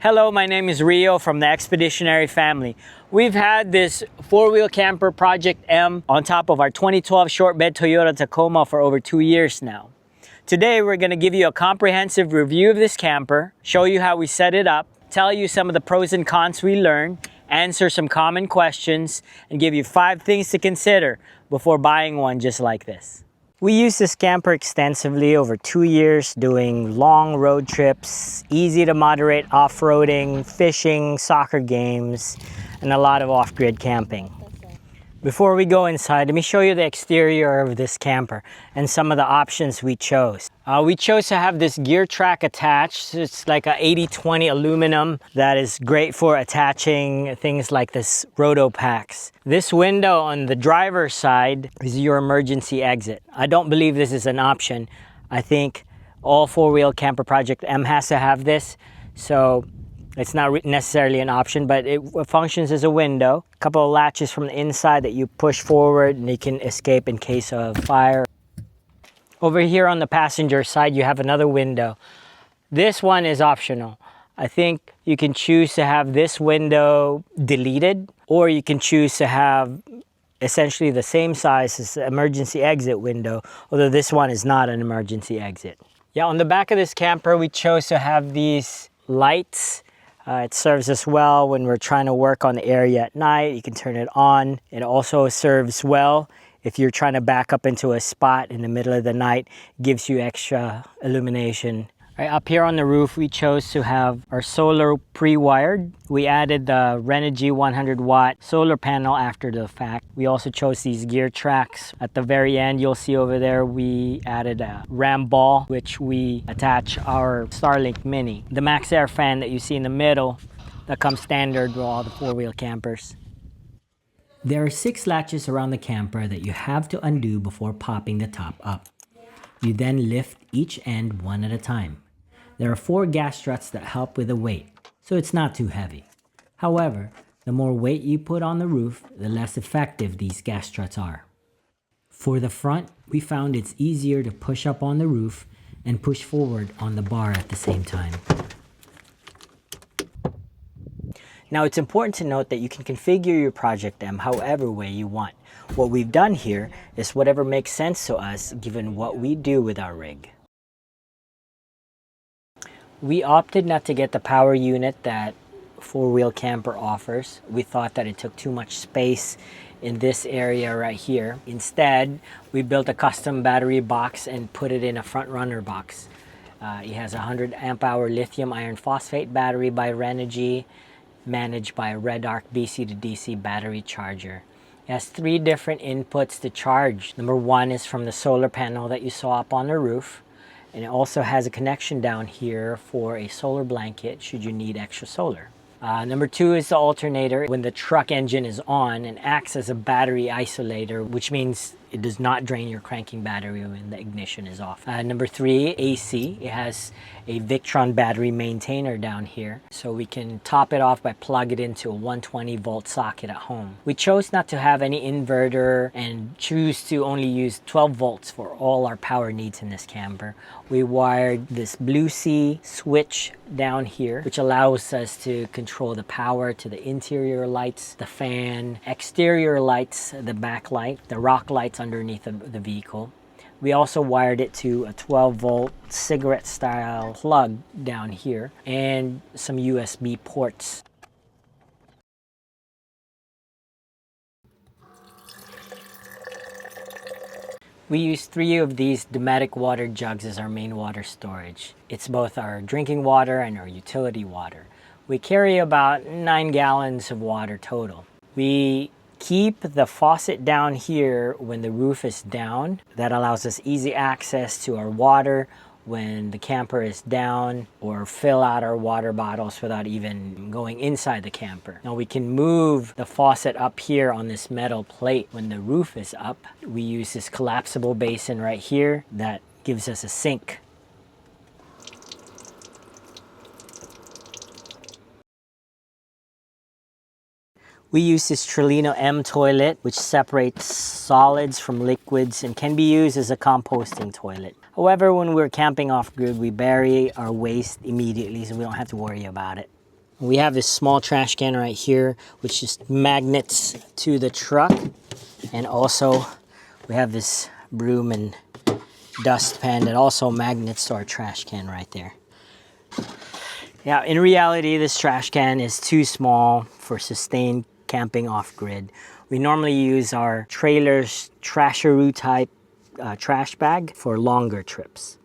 Hello, my name is Rio from the Expeditionary family. We've had this four-wheel camper Project M on top of our 2012 short bed Toyota Tacoma for over 2 years now. Today, we're going to give you a comprehensive review of this camper, show you how we set it up, tell you some of the pros and cons we learned, answer some common questions, and give you 5 things to consider before buying one just like this. We used this camper extensively over 2 years, doing long road trips, easy to moderate off-roading, fishing, soccer games, and a lot of off-grid camping. Before we go inside, let me show you the exterior of this camper and some of the options we chose. We chose to have this gear track attached. It's like a 80/20 aluminum that is great for attaching things like this roto packs. This window on the driver's side is your emergency exit. I don't believe this is an option. I think all four-wheel camper Project M has to have this. So it's not necessarily an option, but it functions as a window. A couple of latches from the inside that you push forward and you can escape in case of fire. Over here on the passenger side, you have another window. This one is optional. I think you can choose to have this window deleted, or you can choose to have essentially the same size as the emergency exit window, although this one is not an emergency exit. Yeah, on the back of this camper, we chose to have these lights. It serves us well when we're trying to work on the area at night. You can turn it on. It also serves well if you're trying to back up into a spot in the middle of the night. It gives you extra illumination. Right, up here on the roof, we chose to have our solar pre-wired. We added the Renogy 100-watt solar panel after the fact. We also chose these gear tracks. At the very end, you'll see over there, we added a ram ball, which we attach our Starlink Mini. The Max Air fan that you see in the middle, that comes standard with all the four-wheel campers. There are 6 latches around the camper that you have to undo before popping the top up. You then lift each end one at a time. There are 4 gas struts that help with the weight, so it's not too heavy. However, the more weight you put on the roof, the less effective these gas struts are. For the front, we found it's easier to push up on the roof and push forward on the bar at the same time. Now, it's important to note that you can configure your Project M however way you want. What we've done here is whatever makes sense to us given what we do with our rig. We opted not to get the power unit that four-wheel camper offers. We thought that it took too much space in this area right here. Instead, we built a custom battery box and put it in a front runner box. It has a 100 amp hour lithium iron phosphate battery by Renogy, managed by a Red Arc DC to DC battery charger. It has 3 different inputs to charge. Number 1 is from the solar panel that you saw up on the roof. And it also has a connection down here for a solar blanket should you need extra solar. Number 2 is the alternator when the truck engine is on and acts as a battery isolator, which means it does not drain your cranking battery when the ignition is off. Number 3, AC. It has a Victron battery maintainer down here, so we can top it off by plug it into a 120 volt socket at home. We chose not to have any inverter and choose to only use 12 volts for all our power needs in this camper. We wired this Blue Sea switch down here, which allows us to control the power to the interior lights, the fan, exterior lights, the backlight, the rock lights underneath the vehicle. We also wired it to a 12 volt cigarette style plug down here and some USB ports. We use 3 of these Dometic water jugs as our main water storage. It's both our drinking water and our utility water. We carry about 9 gallons of water total. We keep the faucet down here when the roof is down. That allows us easy access to our water when the camper is down, or fill out our water bottles without even going inside the camper. Now we can move the faucet up here on this metal plate when the roof is up. We use this collapsible basin right here that gives us a sink. We use this Trillino M toilet, which separates solids from liquids and can be used as a composting toilet. However, when we're camping off-grid, we bury our waste immediately so we don't have to worry about it. We have this small trash can right here, which just magnets to the truck. And also we have this broom and dustpan that also magnets to our trash can right there. Yeah, in reality, this trash can is too small for sustained camping off-grid. We normally use our trailer's trasheroo type trash bag for longer trips.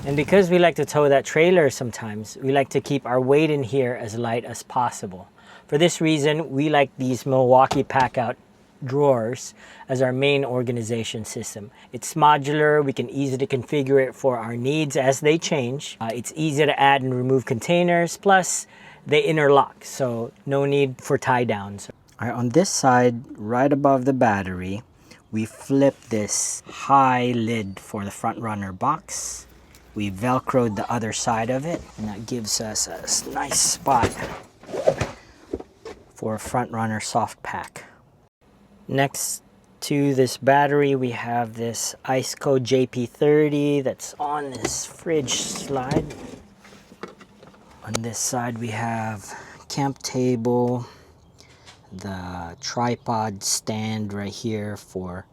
And because we like to tow that trailer sometimes, we like to keep our weight in here as light as possible. For this reason, we like these Milwaukee pack-out drawers as our main organization system. It's modular, we can easily configure it for our needs as they change. It's easy to add and remove containers, plus they interlock, so no need for tie downs. All right, on this side, right above the battery, we flip this high lid for the front runner box. We velcroed the other side of it, and that gives us a nice spot for a front runner soft pack. Next to this battery, we have this Ice Code JP30 that's on this fridge slide. On this side, we have camp table, the tripod stand right here for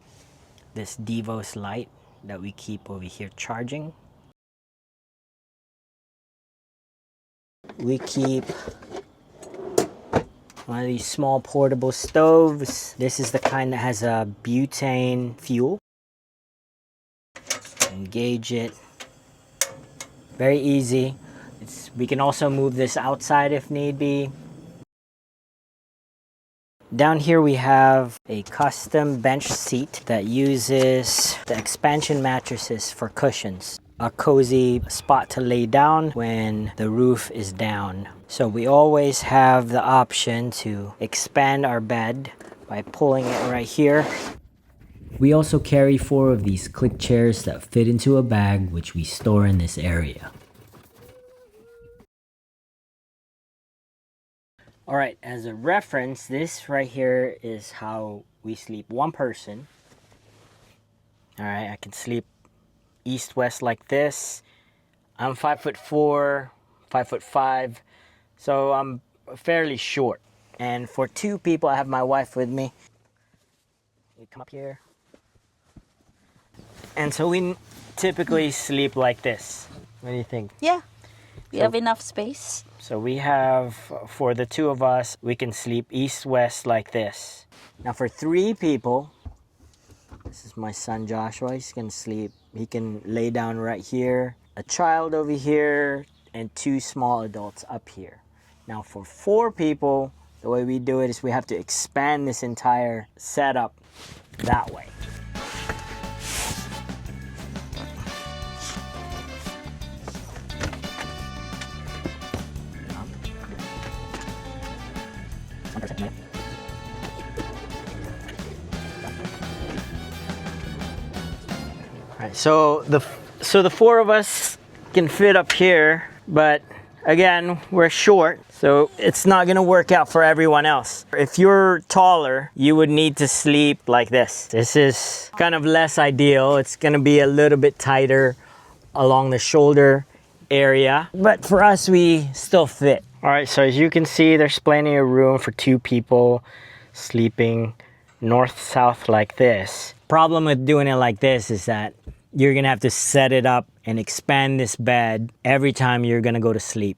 this Devos light that we keep over here charging. We keep one of these small portable stoves. This is the kind that has a butane fuel. Engage it. Very easy. We can also move this outside if need be. Down here we have a custom bench seat that uses the expansion mattresses for cushions. A cozy spot to lay down when the roof is down. So we always have the option to expand our bed by pulling it right here. We also carry 4 of these click chairs that fit into a bag, which we store in this area. All right, as a reference, this right here is how we sleep. One person. All right, I can sleep east-west like this. I'm 5'4", 5'5", so I'm fairly short. And for 2 people, I have my wife with me. We come up here. And so we typically sleep like this. What do you think? Yeah, we have enough space. So we have, for the 2 of us, we can sleep east-west like this. Now for 3 people, this is my son Joshua, he's gonna sleep. He can lay down right here. A child over here, and 2 small adults up here. Now for 4 people, the way we do it is we have to expand this entire setup that way. Alright, so the 4 of us can fit up here, but again, we're short, so it's not gonna work out for everyone else. If you're taller, you would need to sleep like this. This is kind of less ideal. It's gonna be a little bit tighter along the shoulder area, but for us, we still fit. All right, so as you can see, there's plenty of room for 2 people sleeping north-south like this. Problem with doing it like this is that you're gonna have to set it up and expand this bed every time you're gonna go to sleep.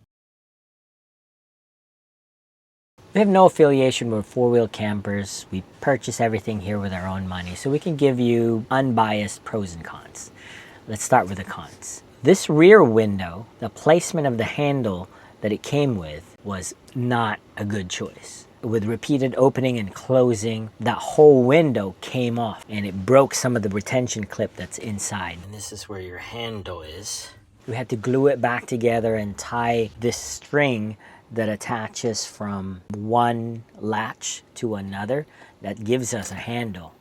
We have no affiliation with 4-wheel campers. We purchase everything here with our own money, so we can give you unbiased pros and cons. Let's start with the cons. This rear window, the placement of the handle that it came with was not a good choice. With repeated opening and closing, that whole window came off and it broke some of the retention clip that's inside. And this is where your handle is. We had to glue it back together and tie this string that attaches from one latch to another that gives us a handle.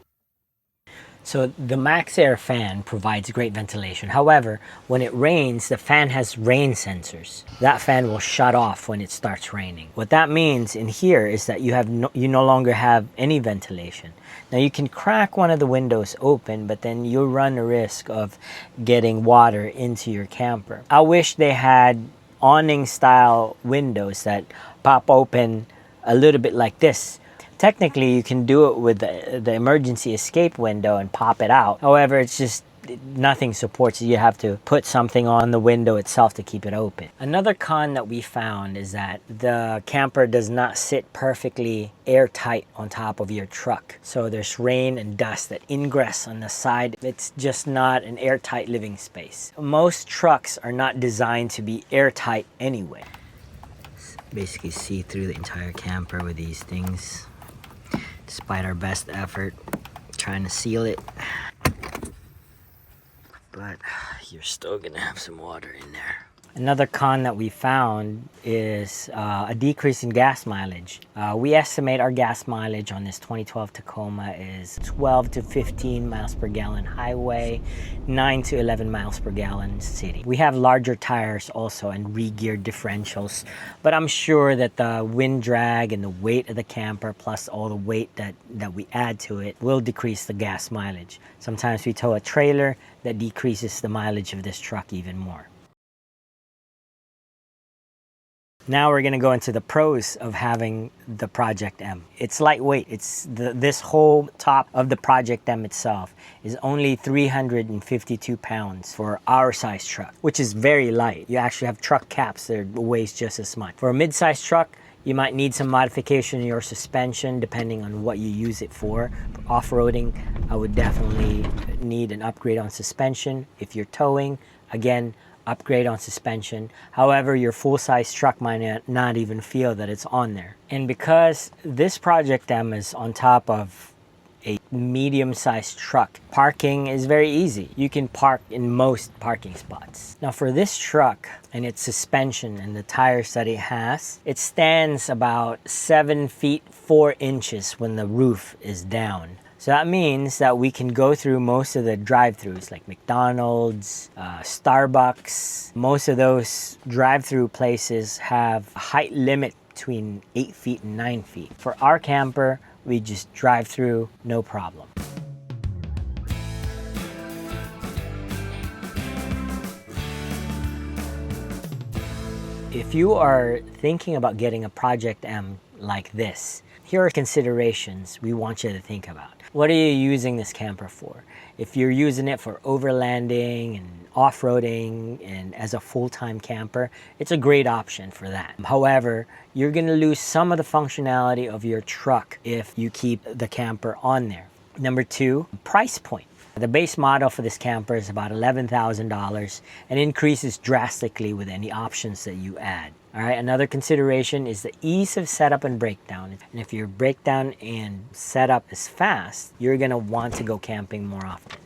So the Max Air fan provides great ventilation. However, when it rains, the fan has rain sensors. That fan will shut off when it starts raining. What that means in here is that you no longer have any ventilation. Now you can crack one of the windows open, but then you'll run the risk of getting water into your camper. I wish they had awning style windows that pop open a little bit like this. Technically, you can do it with the emergency escape window and pop it out. However, it's just nothing supports it. You have to put something on the window itself to keep it open. Another con that we found is that the camper does not sit perfectly airtight on top of your truck. So there's rain and dust that ingress on the side. It's just not an airtight living space. Most trucks are not designed to be airtight anyway. Basically see through the entire camper with these things. Despite our best effort trying to seal it, but you're still gonna have some water in there. Another con that we found is a decrease in gas mileage. We estimate our gas mileage on this 2012 Tacoma is 12 to 15 miles per gallon highway, 9 to 11 miles per gallon city. We have larger tires also and re-geared differentials, but I'm sure that the wind drag and the weight of the camper plus all the weight that we add to it will decrease the gas mileage. Sometimes we tow a trailer that decreases the mileage of this truck even more. Now we're going to go into the pros of having the Project M. It's lightweight. This whole top of the Project M itself is only 352 pounds for our size truck, which is very light. You actually have truck caps that weighs just as much. For a mid-size truck, you might need some modification in your suspension depending on what you use it for. For off-roading, I would definitely need an upgrade on suspension. If you're towing, again, upgrade on suspension. However, your full-size truck might not even feel that it's on there. And because this Project M is on top of a medium-sized truck, parking is very easy. You can park in most parking spots. Now for this truck and its suspension and the tires that it has, it stands about 7 feet 4 inches when the roof is down. So that means that we can go through most of the drive-thrus like McDonald's, Starbucks. Most of those drive-through places have a height limit between 8 feet and 9 feet. For our camper, we just drive through, no problem. If you are thinking about getting a Project M like this, here are considerations we want you to think about. What are you using this camper for? If you're using it for overlanding and off-roading and as a full-time camper, it's a great option for that. However, you're gonna lose some of the functionality of your truck if you keep the camper on there. Number two, price point. The base model for this camper is about $11,000 and increases drastically with any options that you add. All right, another consideration is the ease of setup and breakdown. And if your breakdown and setup is fast, you're gonna want to go camping more often.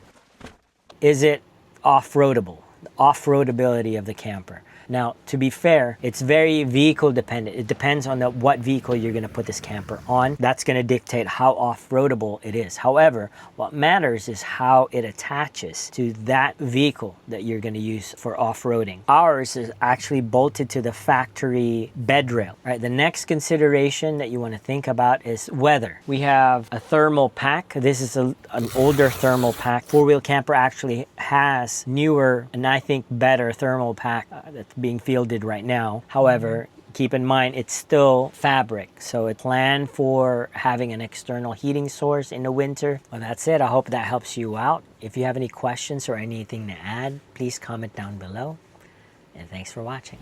Is it off-roadable? The off-roadability of the camper. Now, to be fair, it's very vehicle dependent. It depends on what vehicle you're gonna put this camper on. That's gonna dictate how off-roadable it is. However, what matters is how it attaches to that vehicle that you're gonna use for off-roading. Ours is actually bolted to the factory bed rail. Right? The next consideration that you wanna think about is weather. We have a thermal pack. This is an older thermal pack. Four-wheel camper actually has newer and I think better thermal pack that's being fielded right now. However, keep in mind it's still fabric, so it's planned for having an external heating source in the winter. Well, that's it. I hope that helps you out. If you have any questions or anything to add, please comment down below. And thanks for watching.